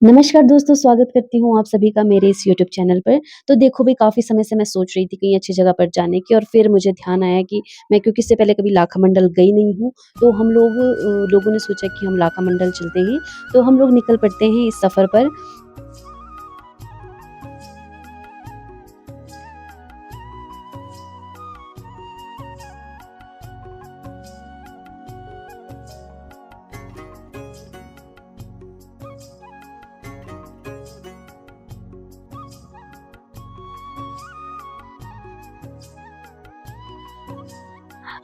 नमस्कार दोस्तों, स्वागत करती हूँ आप सभी का मेरे इस यूट्यूब चैनल पर। तो देखो भई काफ़ी समय से मैं सोच रही थी कहीं अच्छी जगह पर जाने की और फिर मुझे ध्यान आया कि मैं क्योंकि इससे पहले कभी लाखामंडल गई नहीं हूँ, तो हम लोग लोगों ने सोचा कि हम लाखामंडल चलते हैं, तो हम लोग निकल पड़ते हैं इस सफ़र पर।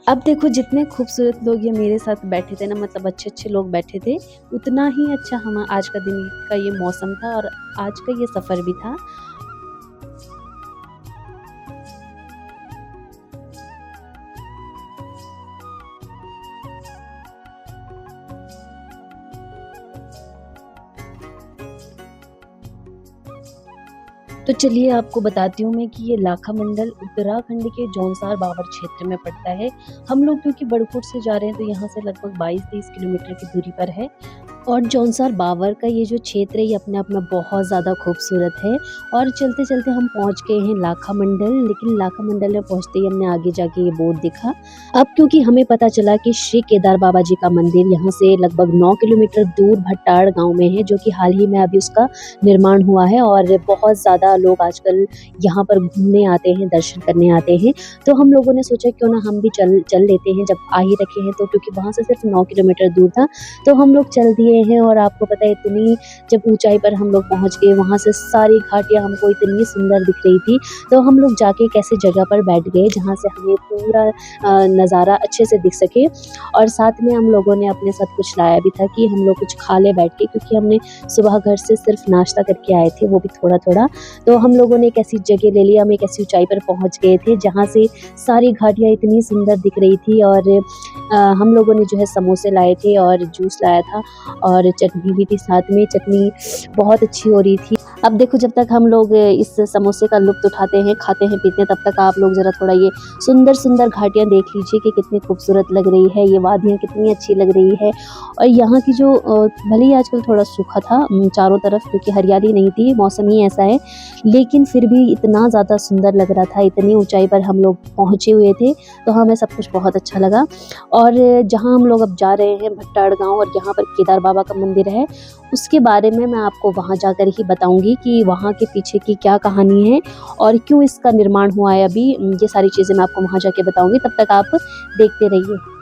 अब देखो जितने खूबसूरत लोग ये मेरे साथ बैठे थे ना मतलब अच्छे-अच्छे लोग बैठे थे, उतना ही अच्छा हम आज का दिन का ये मौसम था और आज का ये सफ़र भी था। तो चलिए आपको बताती हूँ मैं कि ये लाखामंडल उत्तराखंड के जौनसार बावर क्षेत्र में पड़ता है। हम लोग क्योंकि बड़कोट से जा रहे हैं तो यहाँ से लगभग 22-23 किलोमीटर की दूरी पर है। और जौनसार बावर का ये जो क्षेत्र है ये अपने आप में बहुत ज़्यादा खूबसूरत है और चलते-चलते हम पहुँच गए हैं लाखामंडल, लेकिन लाखामंडल में पहुँचते ही हमने आगे जाके ये बोर्ड देखा। अब क्योंकि हमें पता चला कि श्री केदार बाबा जी का मंदिर यहाँ से लगभग 9 किलोमीटर दूर भट्टाड़ गाँव में है, जो कि हाल ही में अभी उसका निर्माण हुआ है और बहुत ज़्यादा लोग आजकल यहाँ पर घूमने आते हैं, दर्शन करने आते हैं। तो हम लोगों ने सोचा क्यों ना हम भी चल चल लेते हैं, जब आ ही रखे हैं तो, क्योंकि वहाँ से सिर्फ 9 किलोमीटर दूर था। तो हम लोग चल दिए हैं और आपको पता है इतनी जब ऊँचाई पर हम लोग पहुँच गए, वहाँ से सारी घाटियाँ हमको इतनी सुंदर दिख रही थी। तो हम लोग जाके एक ऐसी जगह पर बैठ गए जहाँ से हमें पूरा नज़ारा अच्छे से दिख सके और साथ में हम लोगों ने अपने साथ कुछ लाया भी था कि हम लोग कुछ खा लें बैठ के, क्योंकि हमने सुबह घर से सिर्फ नाश्ता करके आए थे, वो भी थोड़ा-थोड़ा। तो हम लोगों ने एक ऐसी जगह ले ली, हम एक ऐसी ऊँचाई पर पहुँच गए थे जहाँ से सारी घाटियाँ इतनी सुंदर दिख रही थी और हम लोगों ने जो है समोसे लाए थे और जूस लाया था और चटनी भी थी साथ में, चटनी बहुत अच्छी हो रही थी। अब देखो जब तक हम लोग इस समोसे का लुत्फ़ उठाते हैं, खाते हैं, पीते हैं, तब तक आप लोग ज़रा थोड़ा ये सुंदर-सुंदर घाटियाँ देख लीजिए कि कितनी खूबसूरत लग रही है, ये वादियाँ कितनी अच्छी लग रही है। और यहाँ की जो भले ही आजकल थोड़ा सूखा था चारों तरफ क्योंकि हरियाली नहीं थी, मौसम ही ऐसा है, लेकिन फिर भी इतना ज़्यादा सुंदर लग रहा था, इतनी ऊँचाई पर हम लोग पहुँचे हुए थे, तो हमें सब कुछ बहुत अच्छा लगा। और जहाँ हम लोग अब जा रहे हैं भट्टाड़ गाँव और यहाँ पर केदार बाबा का मंदिर है, उसके बारे में मैं आपको वहाँ जाकर ही बताऊँगी कि वहाँ के पीछे की क्या कहानी है और क्यों इसका निर्माण हुआ है अभी, ये सारी चीज़ें मैं आपको वहाँ जाके बताऊँगी, तब तक आप देखते रहिए।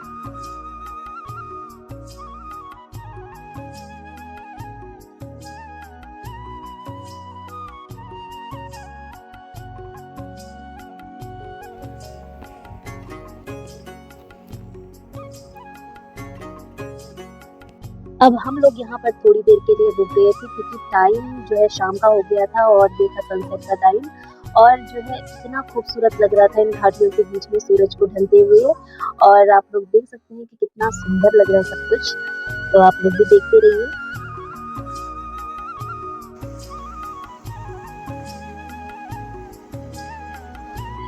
अब हम लोग यहाँ पर थोड़ी देर के लिए रुक गए थे क्योंकि टाइम जो है शाम का हो गया था और देखा सनसेट का टाइम और जो है इतना खूबसूरत लग रहा था इन घाटियों के बीच में सूरज को ढलते हुए और आप लोग देख सकते हैं कि कितना सुंदर लग रहा है सब कुछ। तो आप लोग भी देखते रहिए।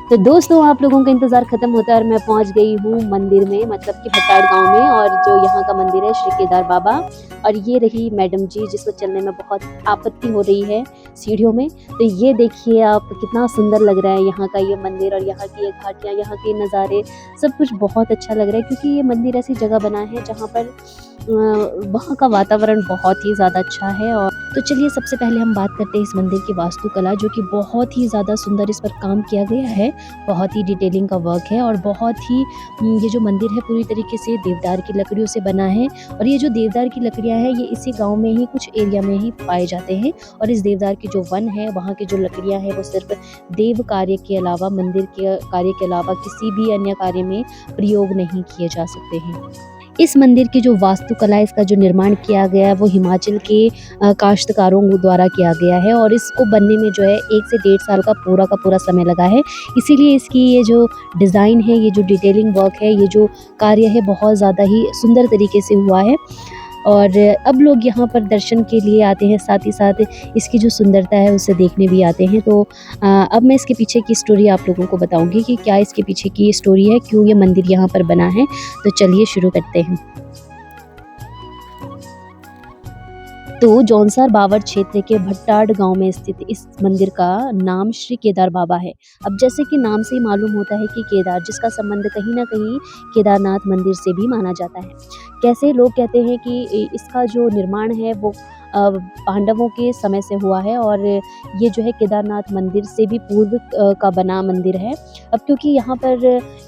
तो दोस्तों आप लोगों का इंतज़ार ख़त्म होता है और मैं पहुँच गई हूँ मंदिर में, मतलब कि भट्टाड़ गाँव में, और जो यहाँ का मंदिर है श्री केदार बाबा। और ये रही मैडम जी जिसको चलने में बहुत आपत्ति हो रही है सीढ़ियों में। तो ये देखिए आप कितना सुंदर लग रहा है यहाँ का ये मंदिर और यहाँ की ये घाटियाँ, यहाँ के नज़ारे, सब कुछ बहुत अच्छा लग रहा है क्योंकि ये मंदिर ऐसी जगह बना है जहाँ पर वहाँ का वातावरण बहुत ही ज़्यादा अच्छा है। और तो चलिए सबसे पहले हम बात करते हैं इस मंदिर की वास्तुकला, जो कि बहुत ही ज़्यादा सुंदर इस पर काम किया गया है। बहुत ही डिटेलिंग का वर्क है और बहुत ही ये जो मंदिर है पूरी तरीके से देवदार की लकड़ियों से बना है और ये जो देवदार की लकड़ियाँ हैं ये इसी गाँव में ही कुछ एरिया में ही पाए जाते हैं और इस देवदार की जो वन है वहाँ की जो लकड़ियाँ हैं वो सिर्फ देव कार्य के अलावा, मंदिर के कार्य के अलावा किसी भी अन्य कार्य में प्रयोग नहीं किए जा सकते हैं। इस मंदिर की जो वास्तुकला है, इसका जो निर्माण किया गया है वो हिमाचल के काश्तकारों द्वारा किया गया है और इसको बनने में जो है 1 से 1.5 साल का पूरा समय लगा है। इसीलिए इसकी ये जो डिज़ाइन है, ये जो डिटेलिंग वर्क है, ये जो कार्य है बहुत ज़्यादा ही सुंदर तरीके से हुआ है। और अब लोग यहाँ पर दर्शन के लिए आते हैं, साथ ही साथ इसकी जो सुंदरता है उसे देखने भी आते हैं। तो अब मैं इसके पीछे की स्टोरी आप लोगों को बताऊँगी कि क्या इसके पीछे की स्टोरी है, क्यों ये मंदिर यहाँ पर बना है। तो चलिए शुरू करते हैं। तो जौनसार बावर क्षेत्र के भट्टाड गांव में स्थित इस मंदिर का नाम श्री केदार बाबा है। अब जैसे कि नाम से ही मालूम होता है कि केदार, जिसका संबंध कहीं न कहीं केदारनाथ मंदिर से भी माना जाता है। कैसे लोग कहते हैं कि इसका जो निर्माण है वो पांडवों के समय से हुआ है और ये जो है केदारनाथ मंदिर से भी पूर्व का बना मंदिर है। अब क्योंकि यहाँ पर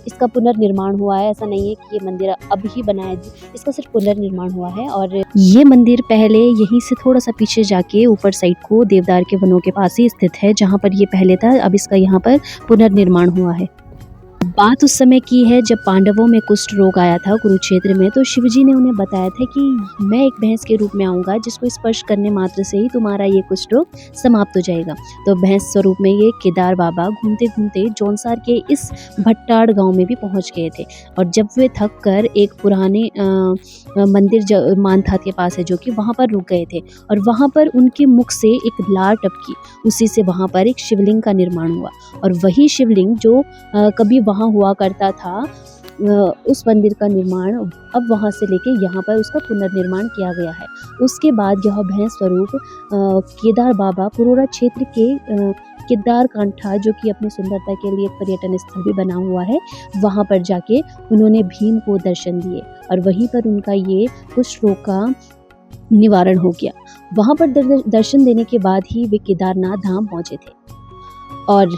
इसका पुनर्निर्माण हुआ है, ऐसा नहीं है कि ये मंदिर अब ही बना है, इसका सिर्फ पुनर्निर्माण हुआ है। और ये मंदिर पहले यहीं से थोड़ा-सा पीछे जाके ऊपर साइड को देवदार के वनों के पास ही स्थित है, जहाँ पर ये पहले था, अब इसका यहाँ पर पुनर्निर्माण हुआ है। बात उस समय की है जब पांडवों में कुष्ठ रोग आया था कुरुक्षेत्र में, तो शिवजी ने उन्हें बताया था कि मैं एक भैंस के रूप में आऊँगा, जिसको स्पर्श करने मात्र से ही तुम्हारा ये कुष्ठ रोग समाप्त हो जाएगा। तो भैंस स्वरूप में ये केदार बाबा घूमते-घूमते जौनसार के इस भट्टाड गाँव में भी पहुँच गए थे और जब वे थक कर एक पुराने मंदिर मानथात के पास है, जो कि वहाँ पर रुक गए थे और वहाँ पर उनके मुख से एक लार टपकी, उसी से वहाँ पर एक शिवलिंग का निर्माण हुआ और वही शिवलिंग जो कभी वहाँ हुआ करता था, उस मंदिर का निर्माण अब वहाँ से लेके यहाँ पर उसका पुनर्निर्माण किया गया है। उसके बाद यह भैंस स्वरूप केदार बाबा पुरोरा क्षेत्र के केदार कांठा, जो कि अपनी सुंदरता के लिए एक पर्यटन स्थल भी बना हुआ है, वहाँ पर जाके उन्होंने भीम को दर्शन दिए और वहीं पर उनका ये कुष्ठ रोग का निवारण हो गया। वहाँ पर दर्शन देने के बाद ही वे केदारनाथ धाम पहुँचे थे। और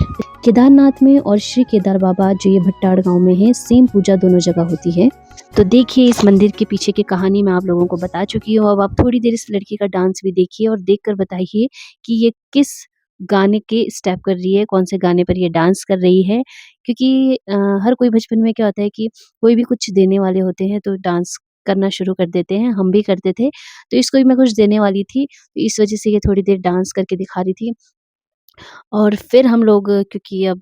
केदारनाथ में और श्री केदार बाबा जो ये भट्टाड गाँव में है, सेम पूजा दोनों जगह होती है। तो देखिए इस मंदिर के पीछे की कहानी मैं आप लोगों को बता चुकी हूँ। अब आप थोड़ी देर इस लड़की का डांस भी देखिए और देखकर बताइए कि ये किस गाने के स्टेप कर रही है, कौन से गाने पर ये डांस कर रही है। क्योंकि हर कोई बचपन में क्या होता है कि कोई भी कुछ देने वाले होते हैं तो डांस करना शुरू कर देते हैं, हम भी करते थे। तो इसको भी मैं कुछ देने वाली थी, तो इस वजह से ये थोड़ी देर डांस करके दिखा रही थी। और फिर हम लोग क्योंकि अब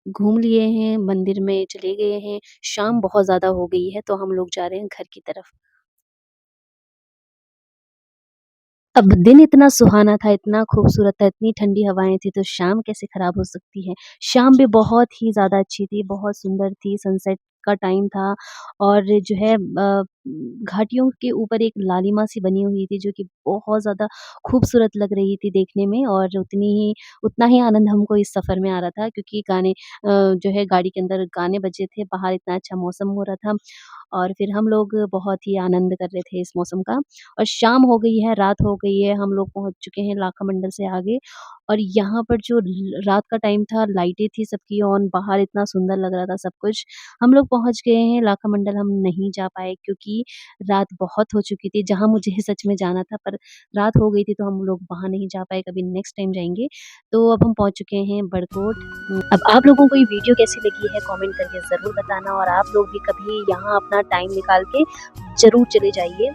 घूम लिए हैं, मंदिर में चले गए हैं, शाम बहुत ज़्यादा हो गई है, तो हम लोग जा रहे हैं घर की तरफ। अब दिन इतना सुहाना था, इतना खूबसूरत था, इतनी ठंडी हवाएँ थी, तो शाम कैसे खराब हो सकती है। शाम भी बहुत ही ज़्यादा अच्छी थी, बहुत सुंदर थी, सनसेट का टाइम था और जो है घाटियों के ऊपर एक लालिमा-सी बनी हुई थी, जो कि बहुत ज़्यादा खूबसूरत लग रही थी देखने में और उतना ही आनंद हमको इस सफ़र में आ रहा था क्योंकि जो है गाड़ी के अंदर गाने बजे थे, बाहर इतना अच्छा मौसम हो रहा था और फिर हम लोग बहुत ही आनंद कर रहे थे इस मौसम का। और शाम हो गई है, रात हो गई है, हम लोग पहुँच चुके हैं लाखा मंडल से आगे और यहाँ पर जो ल रात का टाइम था, लाइटें थी सबकी ऑन, बाहर इतना सुंदर लग रहा था सब कुछ। हम लोग पहुँच गए हैं लाखा मंडल, हम नहीं जा पाए क्योंकि रात बहुत हो चुकी थी, जहाँ मुझे सच में जाना था पर रात हो गई थी तो हम लोग वहाँ नहीं जा पाए, कभी नेक्स्ट टाइम जाएँगे। तो अब हम पहुँच चुके हैं बड़कोट। अब आप लोगों को ये वीडियो कैसी लगी है कमेंट करके ज़रूर बताना और आप लोग भी कभी यहाँ अपना टाइम निकाल के ज़रूर चले जाइए।